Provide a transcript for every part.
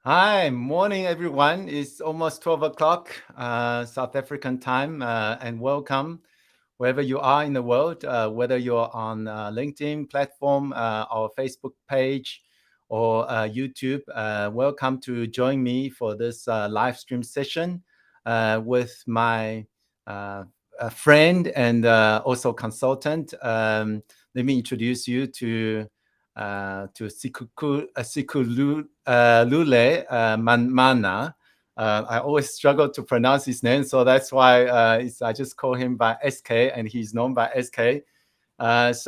Hi, morning everyone. It's almost 12 o'clock South African time, and welcome wherever you are in the world, whether you're on LinkedIn platform, our Facebook page, or YouTube. Welcome to join me for this live stream session with my friend and also consultant. Let me introduce you to Sikhulule Mamana. I always struggle to pronounce his name, so that's why I just call him by SK, and he's known by SK. Just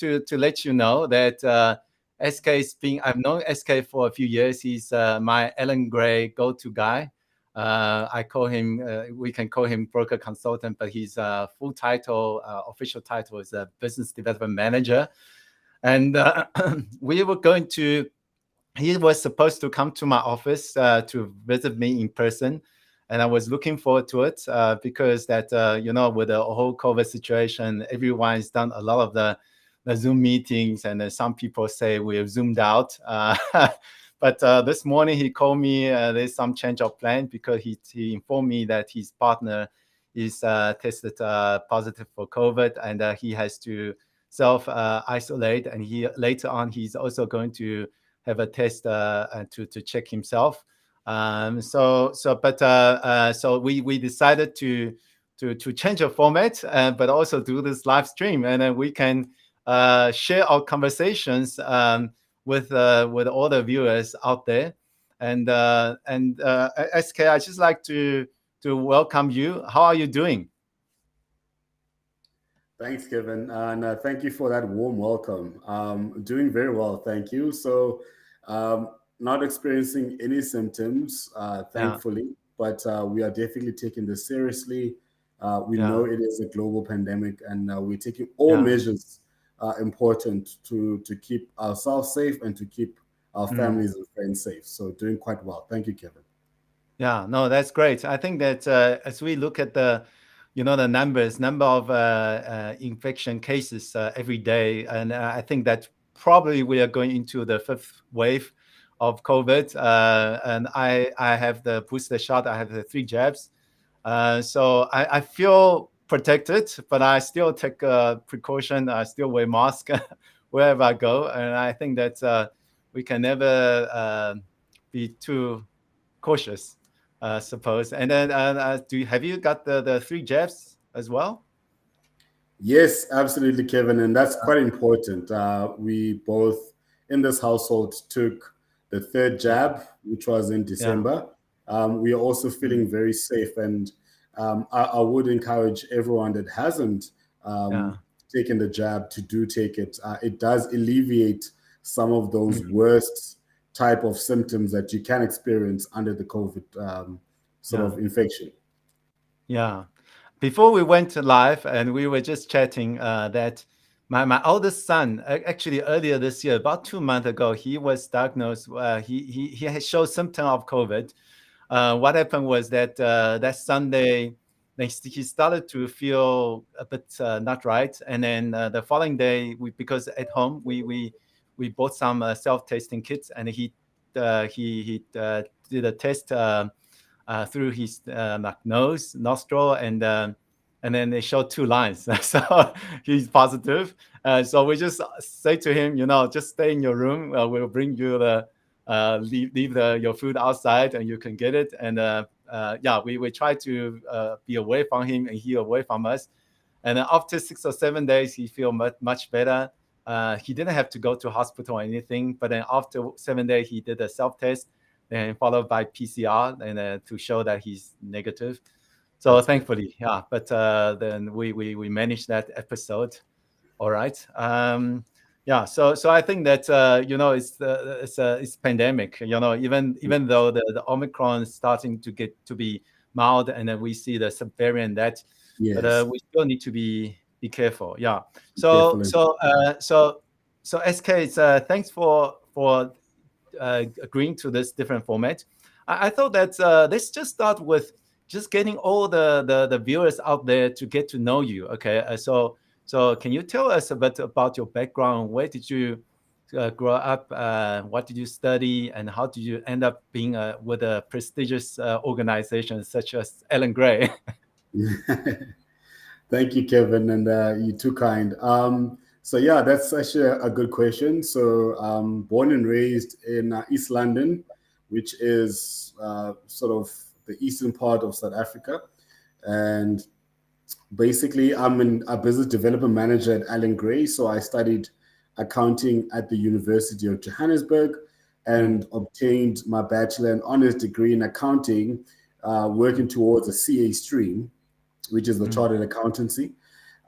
to let you know that SK is being, I've known SK for a few years. He's my Allan Gray go-to guy. I call him, we can call him broker consultant, but his full title, official title is a business development manager. And we were going to, he was supposed to come to my office to visit me in person. And I was looking forward to it because that, with the whole COVID situation, everyone's done a lot of the Zoom meetings, and some people say we're zoomed out. But this morning he called me, there's some change of plan because he informed me that his partner is tested positive for COVID, and he has to self isolate. And later on, he's also going to have a test to check himself. So we decided to change the format, but also do this live stream, and then we can share our conversations with all the viewers out there. And SK, I just like to welcome you. How are you doing? Thanks, Kevin, and thank you for that warm welcome. Doing very well, thank you. So, not experiencing any symptoms, Yeah, thankfully, but we are definitely taking this seriously. We yeah, know it is a global pandemic, and we're taking all yeah. measures important to keep ourselves safe and to keep our Mm. families and friends safe. So, doing quite well. Thank you, Kevin. Yeah, no, that's great. I think that as we look at the number of infection cases every day, and I think that probably we are going into the fifth wave of COVID. And I have the booster shot. I have the 3 jabs. So I feel protected, but I still take precaution. I still wear mask wherever I go, and I think that we can never be too cautious, suppose. And then, have you got the 3 jabs as well? Yes, absolutely, Kevin, and that's quite important. We both in this household took the third Yeah, jab, which was in yeah, December. We are also mm, feeling very safe, and I would encourage everyone that hasn't yeah, taken the jab to do take it. It does alleviate some of those mm, worst type of symptoms that you can experience under the COVID sort yeah, of infection. yeah. Before we went to live, and we were just chatting that my oldest son, actually earlier this year, about 2 months ago, he was diagnosed. He had showed symptom of COVID. What happened was that that Sunday, he started to feel a bit not right, and then the following day, because at home we bought some self-testing kits, and he did a test through his nose, nostril, and then they showed 2 lines. So he's positive. So we just say to him, just stay in your room. We'll bring you leave your food outside, and you can get it. And yeah, we try to be away from him, and he away from us. And then after 6 or 7 days, he feel much better. He didn't have to go to hospital or anything. But then after 7 days, he did a self test, and followed by PCR, and to show that he's negative. So That's good. thankfully, yeah. But then we managed that episode. All right. Yeah. So I think that it's pandemic. Even though the Omicron is starting to get to be mild, and then we see the subvariant that, but Yes, we still need to be careful. Yeah. So careful. so so SK, thanks for agreeing to this different format. I thought that let's just start with just getting all the viewers out there to get to know you. Okay, so can you tell us a bit about your background? Where did you grow up? What did you study, and how did you end up being with a prestigious organization such as Allan Gray? Thank you, Kevin, and you're too kind. So yeah, that's actually a good question. So born and raised in East London, which is sort of the eastern part of South Africa, and basically I'm a business development manager at Allan Gray. So I studied accounting at the University of Johannesburg and obtained my bachelor and honors degree in accounting, working towards a CA stream, which is the chartered accountancy.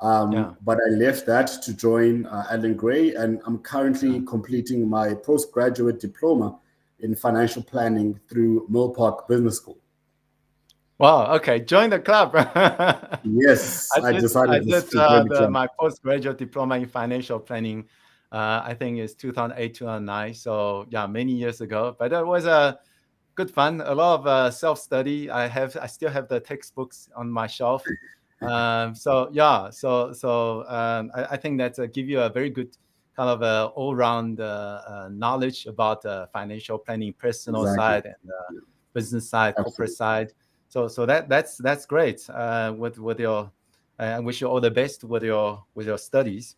But I left that to join Allan Gray, and I'm currently completing my postgraduate diploma in financial planning through Mill Park Business School. Wow. Okay. Join the club. Yes, I decided to join the club. My postgraduate diploma in financial planning. I think it's 2008, 2009. So yeah, many years ago. But that was a good fun. A lot of self-study. I still have the textbooks on my shelf. So yeah. I think that give you a very good kind of all-round knowledge about financial planning, personal side and business side, corporate side. So that's great. With your, I wish you all the best with your studies.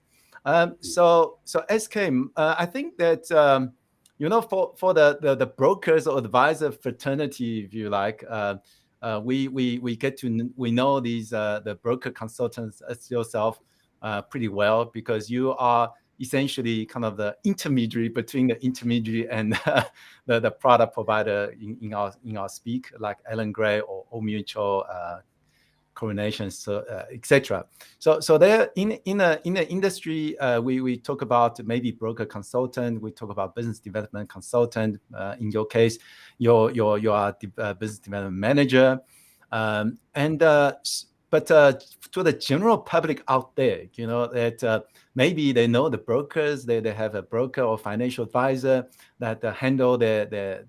So SK, I think that for the brokers or advisor fraternity, if you like, we know these the broker consultants as yourself pretty well, because you are essentially kind of the intermediary between the intermediary and the product provider in our speak, like Allan Gray or Old Mutual, Coronation, so etc. So there in the industry, we talk about maybe broker consultant, we talk about business development consultant. In your case, you are business development manager, but to the general public out there, that maybe they know the brokers, they have a broker or financial advisor that handle their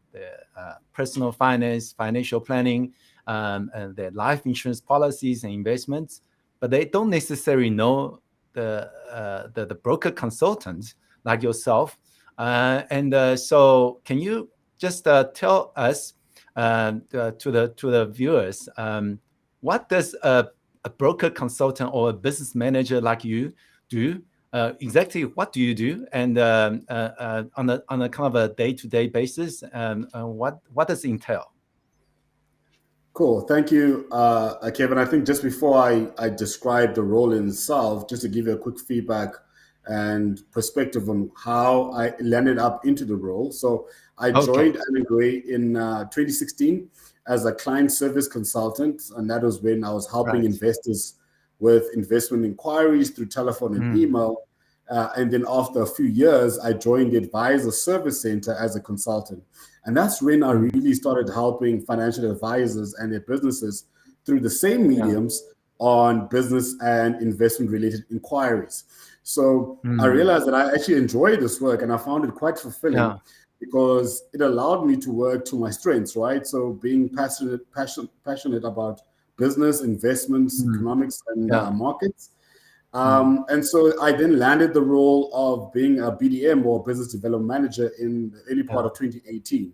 personal finance, financial planning, and their life insurance policies and investments, but they don't necessarily know the broker consultants like yourself. So can you just tell us to the viewers, what does a broker consultant or a business manager like you do? Exactly what do you do, and on a kind of a day-to-day basis, what does it entail? Cool. Thank you, Kevin. I think just before I describe the role in itself, just to give you a quick feedback and perspective on how I landed up into the role. So I joined Allan Gray in 2016 as a client service consultant, and that was when I was helping investors with investment inquiries through telephone and email. And then after a few years, I joined the Advisor Service Center as a consultant. And that's when I really started helping financial advisors and their businesses through the same mediums on business and investment related inquiries. So I realized that I actually enjoyed this work, and I found it quite fulfilling because it allowed me to work to my strengths, right? So being passionate about business, investments, economics, and markets. And so I then landed the role of being a BDM, or business development manager, in the early part of 2018.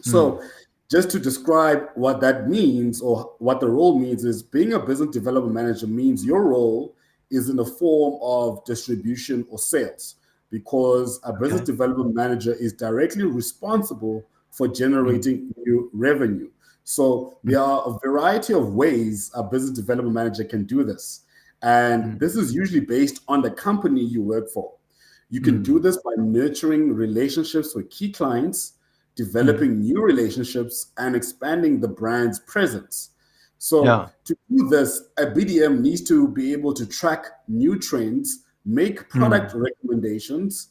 So just to describe what that means, or what the role means, is being a business development manager means your role is in the form of distribution or sales, because a business development manager is directly responsible for generating new revenue. So there are a variety of ways a business development manager can do this. And this is usually based on the company you work for. You can do this by nurturing relationships with key clients, developing new relationships, and expanding the brand's presence. So to do this, a BDM needs to be able to track new trends, make product recommendations,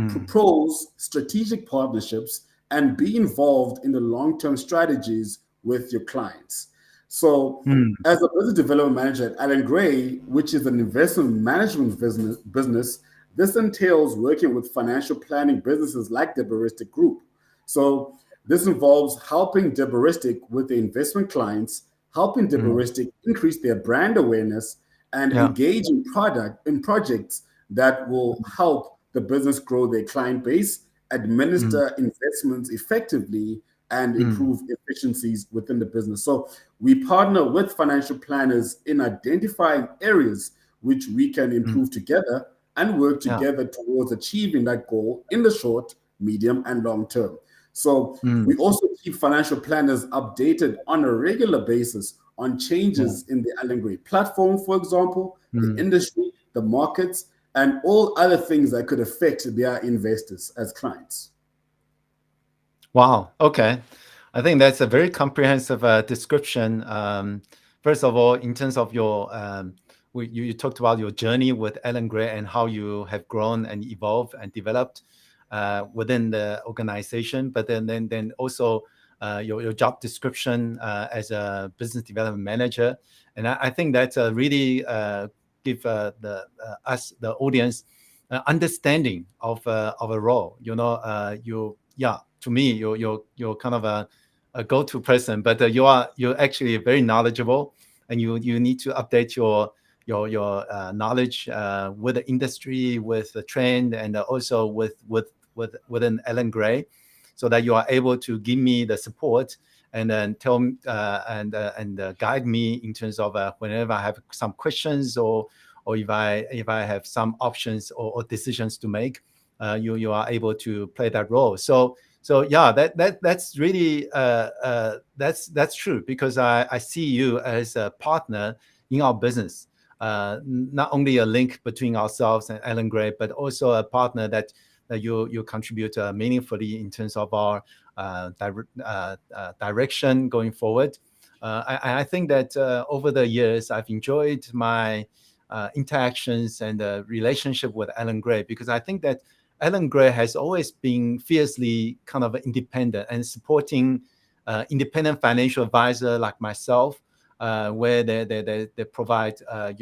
propose strategic partnerships, and be involved in the long-term strategies with your clients. So as a business development manager at Allan Gray, which is an investment management business, this entails working with financial planning businesses like Daberistic Group. So this involves helping Daberistic with the investment clients, helping Daberistic increase their brand awareness, and engage in projects that will help the business grow their client base, administer investments effectively, and improve efficiencies within the business. So we partner with financial planners in identifying areas which we can improve together and work together towards achieving that goal in the short, medium, and long term. So we also keep financial planners updated on a regular basis on changes in the Allan Gray platform, for example, the industry, the markets, and all other things that could affect their investors as clients. Wow. Okay. I think that's a very comprehensive description. First of all, in terms of your, you talked about your journey with Allan Gray and how you have grown and evolved and developed within the organization, but then also your job description as a business development manager. And I think that's really give the audience understanding of a role. To me, you're kind of a go-to person, but you're actually very knowledgeable, and you need to update your knowledge with the industry, with the trend, and also within Allan Gray, so that you are able to give me the support and then tell me and guide me in terms of whenever I have some questions or if I have some options or decisions to make, you are able to play that role. So yeah, that's really that's true, because I see you as a partner in our business, not only a link between ourselves and Allan Gray, but also a partner that you contribute meaningfully in terms of our direction going forward. I think that over the years I've enjoyed my interactions and relationship with Allan Gray, because I think that Allan Gray has always been fiercely kind of independent and supporting independent financial advisor like myself, where they provide, a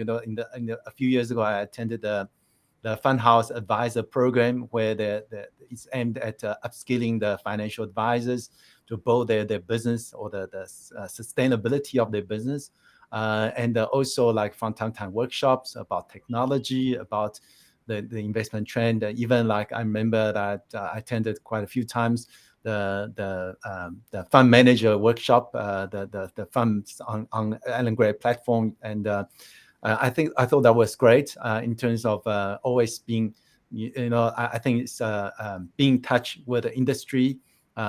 few years ago, I attended the Fund House Advisor Program, where it's aimed at upskilling the financial advisors to build their business or the sustainability of their business. And also like from time to time workshops about technology, about the investment trend. Even like I remember that I attended quite a few times the fund manager workshop, the funds on Allan Gray platform, and I thought that was great in terms of always being, I think it's being in touch with the industry,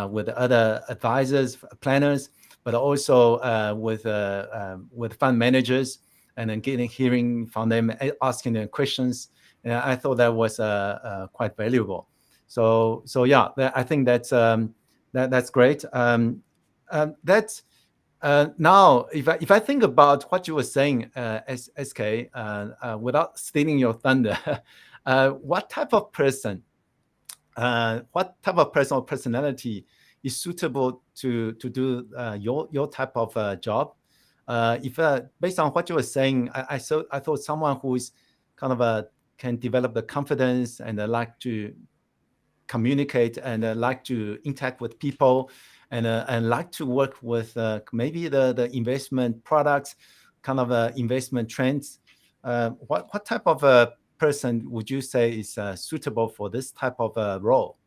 with the other advisors, planners, but also with fund managers, and then hearing from them, asking them questions. And I thought that was quite valuable. So yeah, I think that's great. That's now, if I think about what you were saying, SK, without stealing your thunder, what type of person or personality is suitable to do your type of job? If based on what you were saying, I thought someone who is kind of can develop the confidence and like to communicate and like to interact with people, and like to work with maybe the investment products, kind of investment trends. What type of a person would you say is suitable for this type of role?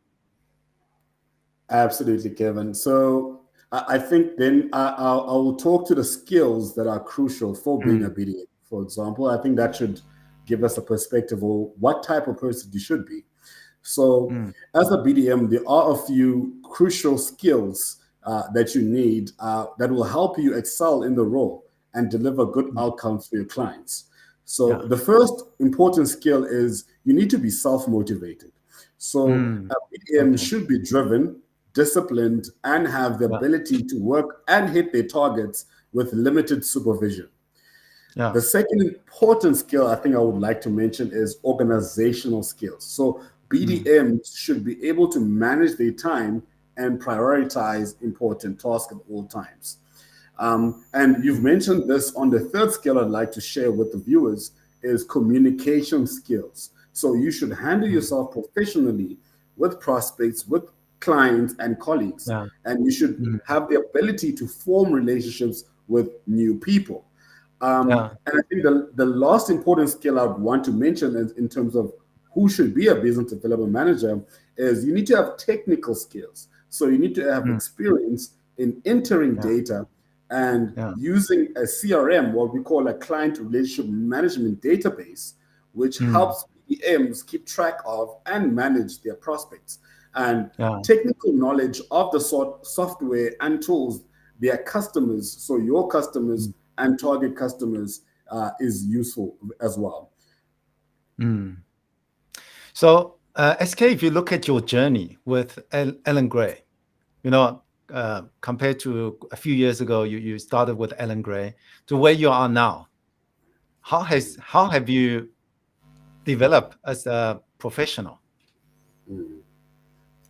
Absolutely, Kevin. So I think then I will talk to the skills that are crucial for being a BDM. For example, I think that should give us a perspective of what type of person you should be. So as a BDM, there are a few crucial skills that you need that will help you excel in the role and deliver good outcomes for your clients. So the first important skill is you need to be self-motivated. So a BDM should be driven, disciplined, and have the ability to work and hit their targets with limited supervision. The second important skill I think I would like to mention is organizational skills. So BDMs should be able to manage their time and prioritize important tasks at all times. And you've mentioned this on the third skill I'd like to share with the viewers is communication skills. So you should handle yourself professionally with prospects, with clients and colleagues, and you should have the ability to form relationships with new people. And I think the last important skill I would want to mention is in terms of who should be a business development manager is you need to have technical skills. So you need to have experience in entering data and using a CRM, what we call a client relationship management database, which helps BDMs keep track of and manage their prospects. And technical knowledge of the software and tools their customers, so your customers and target customers, is useful as well. So, SK, if you look at your journey with Allan Gray, compared to a few years ago, you started with Allan Gray to where you are now. How have you developed as a professional?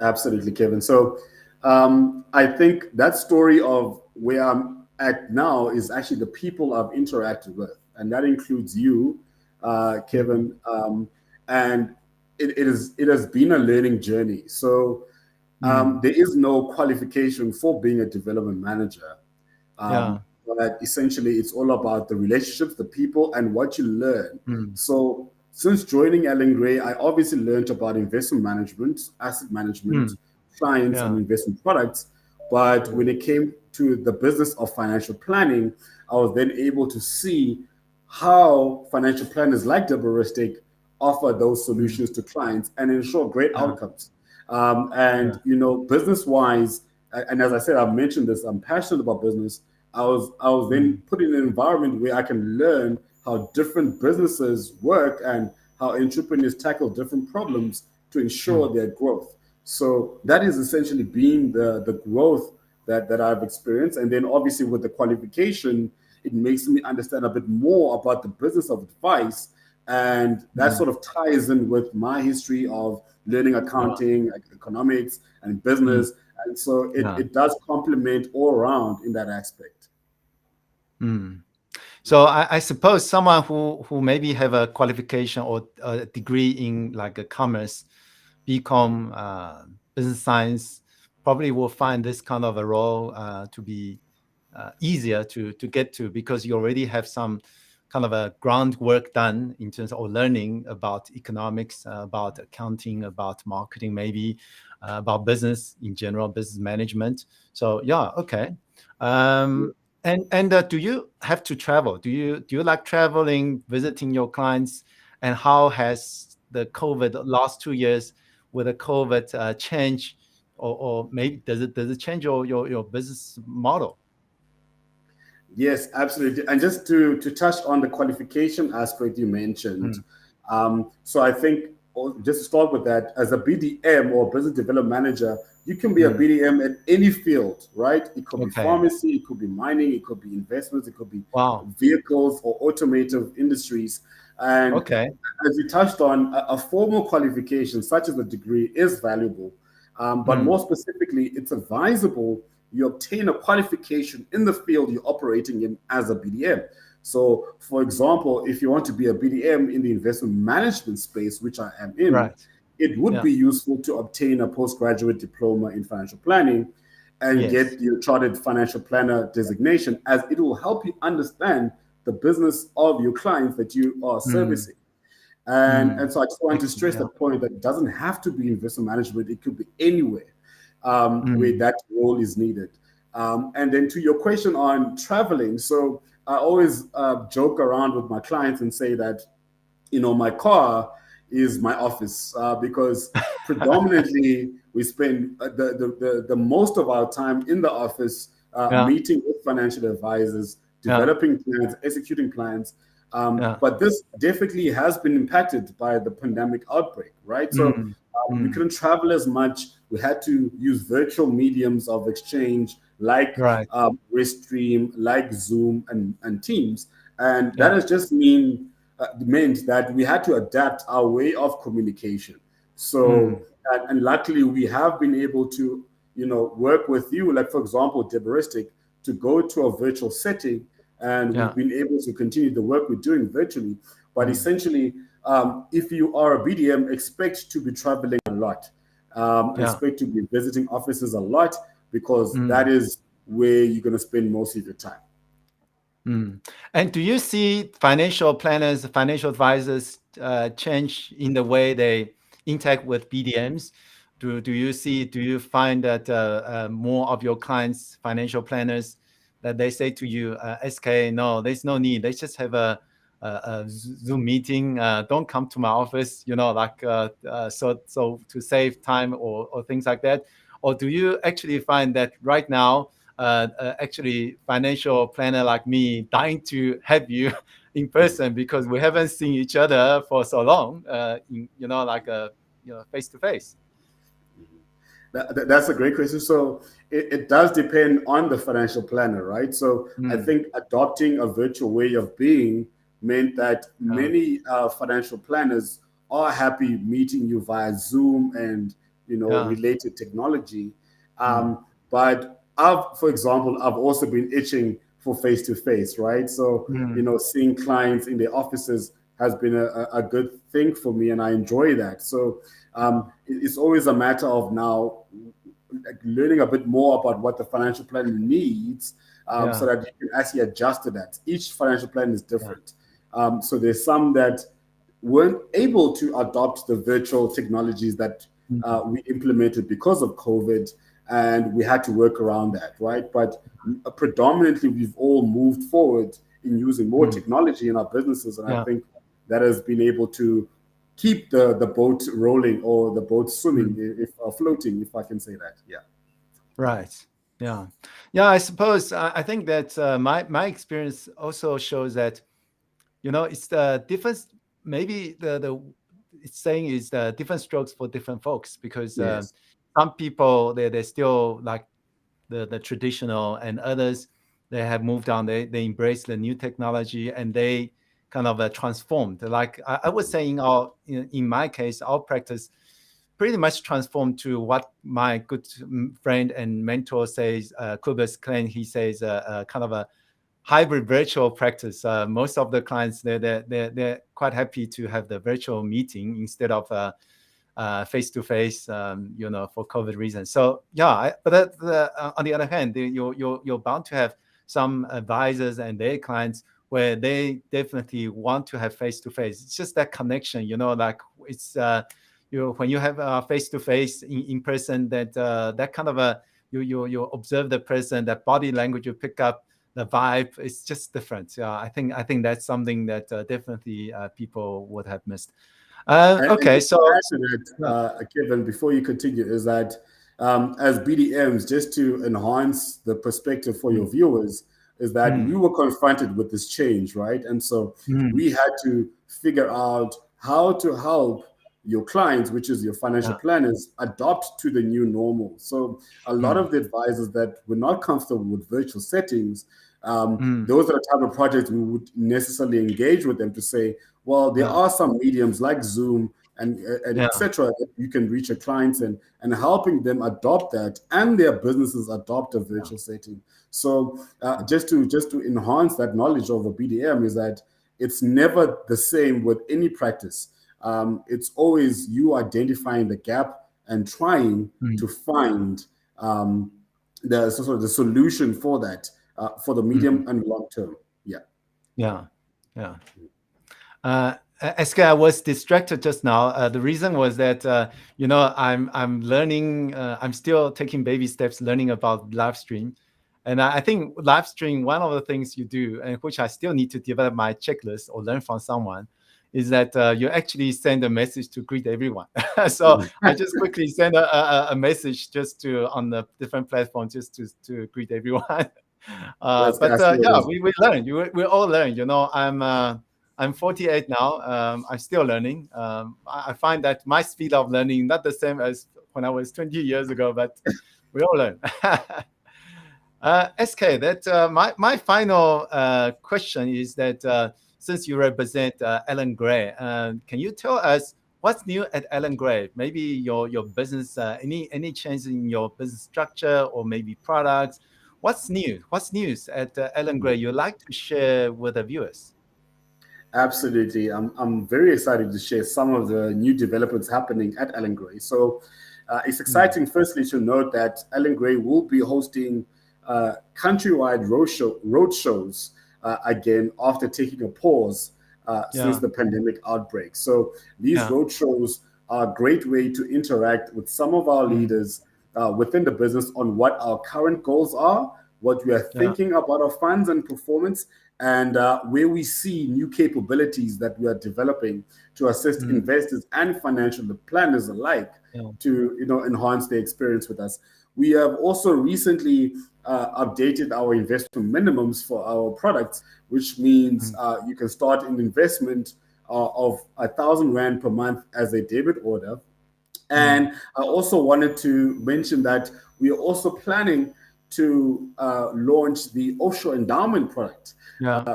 Absolutely, Kevin. So I think that story of where I'm at now is actually the people I've interacted with, and that includes you, Kevin. And it has been a learning journey. So there is no qualification for being a development manager. But essentially, it's all about the relationships, the people, and what you learn. So since joining Allan Gray, I obviously learned about investment management, asset management, clients, and investment products. But when it came to the business of financial planning, I was then able to see how financial planners like Daberistic offer those solutions to clients and ensure great outcomes. Business-wise, and as I said, I've mentioned this, I'm passionate about business. I was then put in an environment where I can learn how different businesses work and how entrepreneurs tackle different problems to ensure their growth. So that is essentially being the growth that I've experienced. And then obviously with the qualification, it makes me understand a bit more about the business of advice. And that sort of ties in with my history of learning accounting, economics, and business. And so it does complement all around in that aspect. So I suppose someone who maybe have a qualification or a degree in like a commerce, BCom, business science, probably will find this kind of a role to be easier to get to, because you already have some kind of a groundwork done in terms of learning about economics, about accounting, about marketing, maybe about business in general, business management. So okay. And do you have to travel? Do you like traveling, visiting your clients? And how has the last 2 years with the COVID change, or maybe does it change your business model? Yes, absolutely. And just to touch on the qualification aspect you mentioned, so I think just to start with that, as a BDM or business development manager, you can be a BDM at any field, right? It could be pharmacy, it could be mining, it could be investments, it could be vehicles or automotive industries. And as you touched on, a formal qualification such as a degree is valuable. But more specifically, it's advisable you obtain a qualification in the field you're operating in as a BDM. So, for example, if you want to be a BDM in the investment management space, which I am in, it would be useful to obtain a postgraduate diploma in financial planning and get your chartered financial planner designation, as it will help you understand the business of your clients that you are servicing. And so I just want to stress the point that it doesn't have to be investment management. It could be anywhere where that role is needed. And then to your question on traveling, so I always joke around with my clients and say that, my car is my office, because predominantly we spend the most of our time in the office meeting with financial advisors, developing plans, executing plans. But this definitely has been impacted by the pandemic outbreak, right? So we couldn't travel as much. We had to use virtual mediums of exchange like Restream, like Zoom and Teams. And that has just meant that we had to adapt our way of communication. So, and luckily we have been able to, work with you, like for example, Daberistic, to go to a virtual setting, and we've been able to continue the work we're doing virtually. But essentially, if you are a BDM, expect to be traveling a lot. Expect to be visiting offices a lot, because that is where you're going to spend most of your time. And do you see financial planners, financial advisors change in the way they interact with BDMs? Do you find that more of your clients, financial planners, that they say to you, SK, no, there's no need. Let's just have a Zoom meeting. Don't come to my office, so to save time or things like that. Or do you actually find that right now, actually financial planner like me dying to have you in person because we haven't seen each other for so long, face to face? That's a great question. So it does depend on the financial planner, right? So I think adopting a virtual way of being meant that many financial planners are happy meeting you via Zoom and related technology. But for example, I've also been itching for face to face, right? So seeing clients in their offices has been a good thing for me, and I enjoy that. So it's always a matter of now learning a bit more about what the financial plan needs, so that you can actually adjust to that. Each financial plan is different. So there's some that weren't able to adopt the virtual technologies that we implemented because of COVID, and we had to work around that, right? But predominantly, we've all moved forward in using more technology in our businesses, and I think that has been able to keep the boat rolling, or the boat swimming, if floating, if I can say that. Yeah. Right. Yeah. I suppose I think that my experience also shows that it's the difference. Maybe the it's saying is the different strokes for different folks, because Yes. some people they still like the traditional, and others they have moved on. They embrace the new technology, and they kind of transformed. Like I was saying, in my case, our practice pretty much transformed to what my good friend and mentor says, Kubus Klein. He says kind of a hybrid virtual practice. Most of the clients they're quite happy to have the virtual meeting instead of face to face, for COVID reasons. So but on the other hand, you're bound to have some advisors and their clients where they definitely want to have face to face. It's just that connection, like it's when you have face to face in person, that kind of you observe the person, that body language, you pick up the vibe. It's just different. I think that's something that definitely people would have missed. And Okay, just so to add to that, Kevin, before you continue, is that as BDMs, just to enhance the perspective for your viewers, is that we were confronted with this change, right? And so we had to figure out how to help your clients, which is your financial planners, adopt to the new normal. So a lot of the advisors that were not comfortable with virtual settings, those are the type of projects we would necessarily engage with them to say, well, there are some mediums like Zoom and etc. that you can reach your clients, and helping them adopt that, and their businesses adopt a virtual setting. So just to enhance that knowledge of a BDM, is that it's never the same with any practice. It's always you identifying the gap and trying to find the solution for that, for the medium and long term. SK, I was distracted just now. The reason was that I'm learning. I'm still taking baby steps, learning about live stream, and I think live stream. One of the things you do, and which I still need to develop my checklist or learn from someone, is that you actually send a message to greet everyone. So I just quickly send a message just on the different platforms just to greet everyone. We learn. We all learn. I'm 48 now. I'm still learning. I find that my speed of learning not the same as when I was 20 years ago, but we all learn. SK, that my final question is that since you represent Allan Gray, can you tell us what's new at Allan Gray? Maybe your business, any change in your business structure, or maybe products? What's new? What's news at Allan Gray you'd like to share with the viewers? Absolutely. I'm very excited to share some of the new developments happening at Allan Gray. So it's exciting, firstly, to note that Allan Gray will be hosting countrywide road shows again after taking a pause since the pandemic outbreak. So these roadshows are a great way to interact with some of our leaders within the business on what our current goals are, what we are thinking about our funds and performance, and where we see new capabilities that we are developing to assist investors and financial planners alike to enhance their experience with us. We have also recently updated our investment minimums for our products, which means you can start an investment of R1,000 per month as a debit order. And I also wanted to mention that we are also planning to launch the offshore endowment product,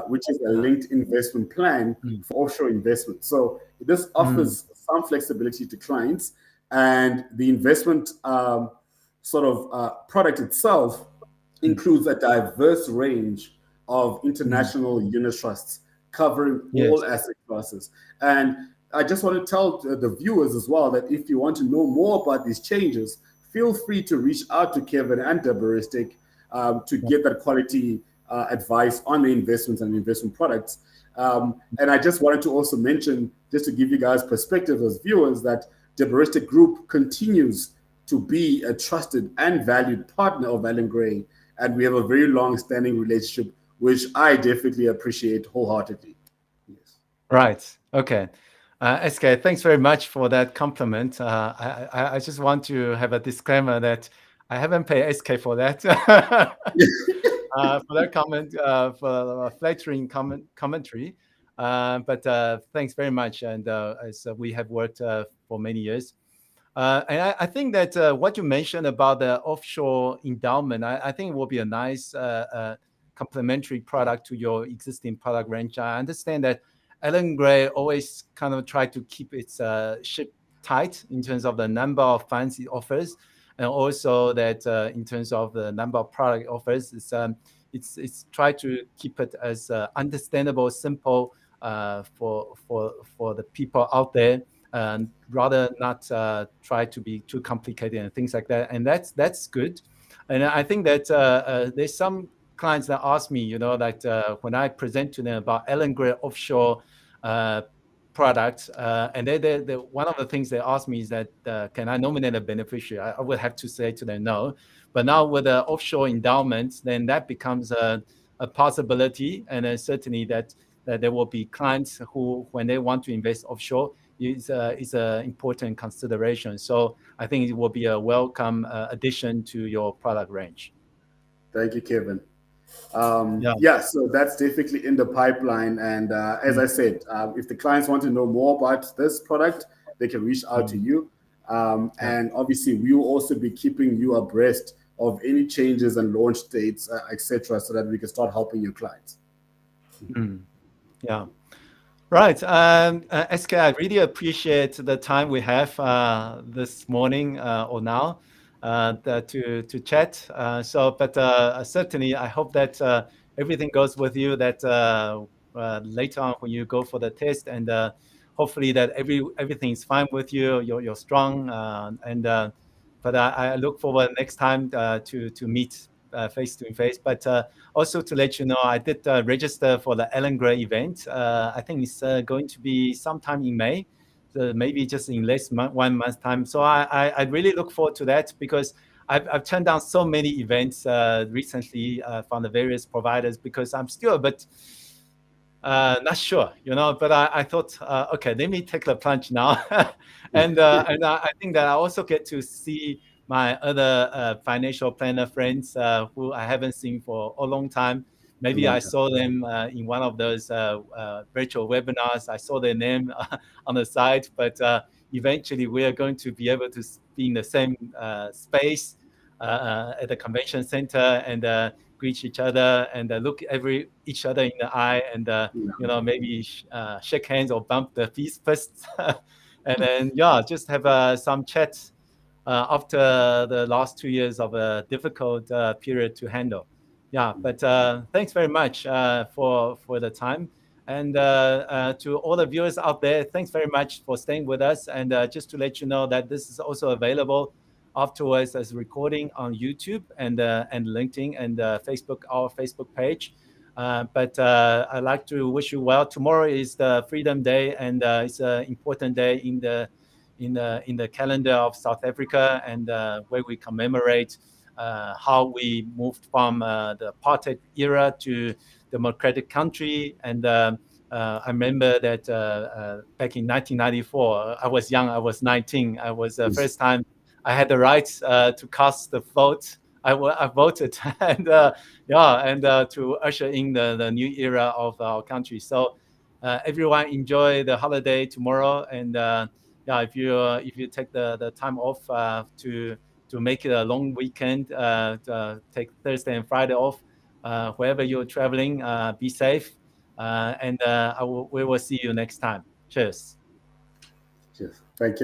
which is a linked investment plan for offshore investment. So this offers some flexibility to clients, and the investment product itself includes a diverse range of international unit trusts covering all asset classes. And I just want to tell the viewers as well that if you want to know more about these changes, feel free to reach out to Kevin and Daberistic to get that quality advice on the investments and investment products. And I just wanted to also mention, just to give you guys perspective as viewers, that Daberistic Group continues to be a trusted and valued partner of Allan Gray, and we have a very long-standing relationship, which I definitely appreciate wholeheartedly. Yes. Right. Okay. SK, thanks very much for that compliment. I just want to have a disclaimer that I haven't paid SK for that. For that comment, for flattering commentary. But thanks very much. And as we have worked for many years. And I think that what you mentioned about the offshore endowment, I think it will be a nice complementary product to your existing product range. I understand that Allan Gray always kind of try to keep its ship tight in terms of the number of funds it offers, and also that in terms of the number of product it offers, it's try to keep it as understandable, simple for the people out there, and rather not try to be too complicated and things like that. And that's good. And I think that there's some clients that ask me, that when I present to them about Allan Gray offshore product, and they one of the things they ask me is that can I nominate a beneficiary? I would have to say to them no. But now with the offshore endowments, then that becomes a possibility, and certainly that there will be clients who, when they want to invest offshore, is an important consideration. So I think it will be a welcome addition to your product range. Thank you, Kevin. So that's definitely in the pipeline. And as I said, if the clients want to know more about this product, they can reach out to you. And obviously, we will also be keeping you abreast of any changes and launch dates, etc., so that we can start helping your clients. Yeah. Right. SK, I really appreciate the time we have this morning or now to chat. Certainly, I hope that everything goes with you, that later on when you go for the test, and hopefully that everything is fine with you. You're strong, but I look forward next time to meet face to face. But also to let you know, I did register for the Allan Gray event. I think it's going to be sometime in May. So maybe just in less 1 month's time. So I really look forward to that, because I've turned down so many events recently from the various providers, because I'm still a bit not sure, but I thought, okay, let me take the plunge now. and I think that I also get to see my other financial planner friends who I haven't seen for a long time. Maybe I saw them in one of those virtual webinars. I saw their name on the side, but eventually we are going to be able to be in the same space at the convention center and greet each other and look each other in the eye and maybe shake hands or bump the fists, and then just have some chats after the last 2 years of a difficult period to handle. But thanks very much for the time. And to all the viewers out there, thanks very much for staying with us. And just to let you know that this is also available afterwards as recording on YouTube and LinkedIn and Facebook, our Facebook page. But I'd like to wish you well. Tomorrow is the Freedom Day, and it's an important day in the calendar of South Africa, and where we commemorate how we moved from the apartheid era to democratic country. And I remember that back in 1994, I was young. I was 19. I was the first time I had the right to cast the vote. I voted, and to usher in the new era of our country. So everyone enjoy the holiday tomorrow, and if you take the time off to make it a long weekend, take Thursday and Friday off, wherever you're traveling, be safe, and we will see you next time. Cheers. Cheers. Thank you.